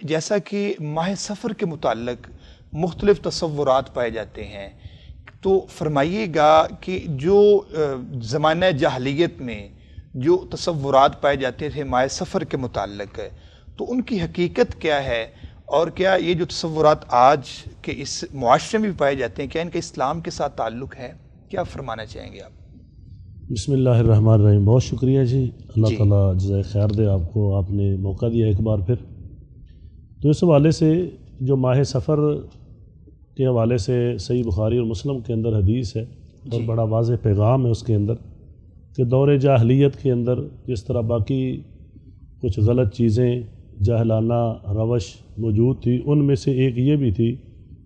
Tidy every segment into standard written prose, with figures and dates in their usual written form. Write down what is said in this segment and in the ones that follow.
جیسا کہ ماہ سفر کے متعلق مختلف تصورات پائے جاتے ہیں، تو فرمائیے گا کہ جو زمانہ جاہلیت میں جو تصورات پائے جاتے تھے ماہ سفر کے متعلق، تو ان کی حقیقت کیا ہے، اور کیا یہ جو تصورات آج کے اس معاشرے میں بھی پائے جاتے ہیں، کیا ان کا اسلام کے ساتھ تعلق ہے؟ کیا فرمانا چاہیں گے آپ؟ بسم اللہ الرحمن الرحیم۔ بہت شکریہ جی، اللہ تعالیٰ جزائے خیر دے آپ کو، آپ نے موقع دیا ایک بار پھر۔ تو اس حوالے سے جو ماہ سفر کے حوالے سے صحیح بخاری اور مسلم کے اندر حدیث ہے، اور بڑا واضح پیغام ہے اس کے اندر، کہ دور جاہلیت کے اندر جس طرح باقی کچھ غلط چیزیں جاہلانہ روش موجود تھی، ان میں سے ایک یہ بھی تھی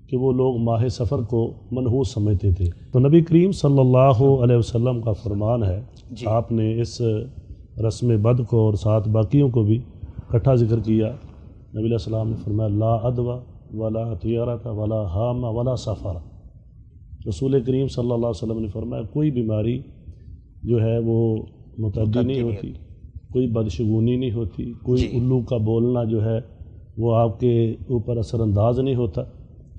کہ وہ لوگ ماہ سفر کو منحوس سمجھتے تھے۔ تو نبی کریم صلی اللہ علیہ وسلم کا فرمان ہے، آپ نے اس رسم بد کو اور ساتھ باقیوں کو بھی اکٹھا ذکر کیا۔ نبی علیہ السلام نے فرمایا لا عدوى ولا طیرۃ ولا حام ولا سفر۔ رسول کریم صلی اللہ علیہ وسلم نے فرمایا کوئی بیماری جو ہے وہ متعدی نہیں ہوتی، کوئی بدشگونی نہیں ہوتی، کوئی الو کا بولنا جو ہے وہ آپ کے اوپر اثر انداز نہیں ہوتا،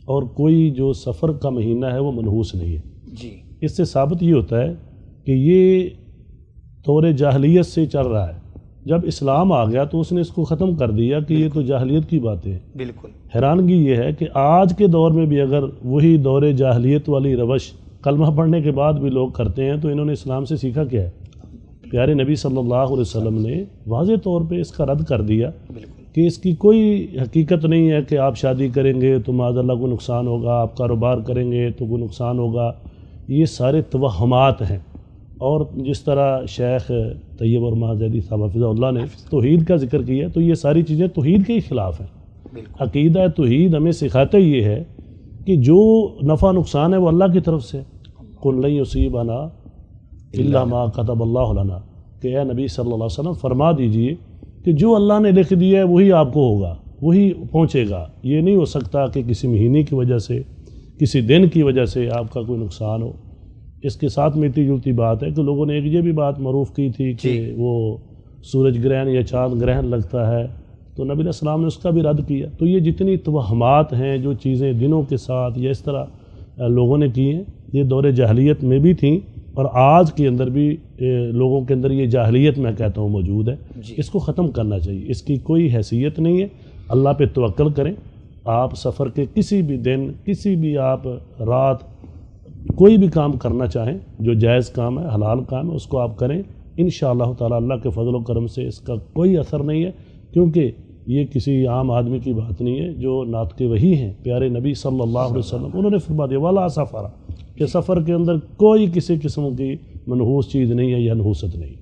اور کوئی جو سفر کا مہینہ ہے وہ منحوس نہیں ہے۔ اس سے ثابت یہ ہوتا ہے کہ یہ دور جاہلیت سے چل رہا ہے، جب اسلام آ گیا تو اس نے اس کو ختم کر دیا کہ یہ تو جاہلیت کی باتیں ہیں۔ بالکل حیرانگی یہ ہے کہ آج کے دور میں بھی اگر وہی دور جاہلیت والی روش کلمہ پڑھنے کے بعد بھی لوگ کرتے ہیں، تو انہوں نے اسلام سے سیکھا کیا ہے؟ پیارے نبی صلی اللہ علیہ وسلم نے واضح طور پہ اس کا رد کر دیا کہ اس کی کوئی حقیقت نہیں ہے کہ آپ شادی کریں گے تو معاذ اللہ کو نقصان ہوگا، آپ کاروبار کریں گے تو کوئی نقصان ہوگا۔ یہ سارے توہمات ہیں، اور جس طرح شیخ طیب اور مہاجدی صاحب حفظہ اللہ نے توحید کا ذکر کیا، تو یہ ساری چیزیں توحید کے ہی خلاف ہیں۔ عقیدہ توحید ہمیں سکھاتا یہ ہے کہ جو نفع نقصان ہے وہ اللہ کی طرف سے، قل لن یصیبنا الا ما کتب اللہ لنا، کہ اے نبی صلی اللہ علیہ وسلم فرما دیجئے کہ جو اللہ نے لکھ دیا ہے وہی آپ کو ہوگا، وہی پہنچے گا۔ یہ نہیں ہو سکتا کہ کسی مہینے کی وجہ سے، کسی دن کی وجہ سے آپ کا کوئی نقصان ہو۔ اس کے ساتھ ملتی جلتی بات ہے کہ لوگوں نے ایک یہ بھی بات معروف کی تھی کہ وہ سورج گرہن یا چاند گرہن لگتا ہے، تو نبی علیہ السلام نے اس کا بھی رد کیا۔ تو یہ جتنی توہمات ہیں، جو چیزیں دنوں کے ساتھ یا اس طرح لوگوں نے کی ہیں، یہ دور جاہلیت میں بھی تھیں، اور آج کے اندر بھی لوگوں کے اندر یہ جاہلیت میں کہتا ہوں موجود ہے۔ اس کو ختم کرنا چاہیے، اس کی کوئی حیثیت نہیں ہے۔ اللہ پہ توکل کریں، آپ سفر کے کسی بھی دن، کسی بھی آپ رات، کوئی بھی کام کرنا چاہیں جو جائز کام ہے، حلال کام ہے، اس کو آپ کریں۔ انشاءاللہ تعالی اللہ کے فضل و کرم سے اس کا کوئی اثر نہیں ہے، کیونکہ یہ کسی عام آدمی کی بات نہیں ہے۔ جو ناطق وحی ہیں پیارے نبی صلی اللہ علیہ وسلم، انہوں نے فرما دیا ولا سفر، کہ سفر کے اندر کوئی کسی قسم کی منحوس چیز نہیں ہے یا نحوست نہیں۔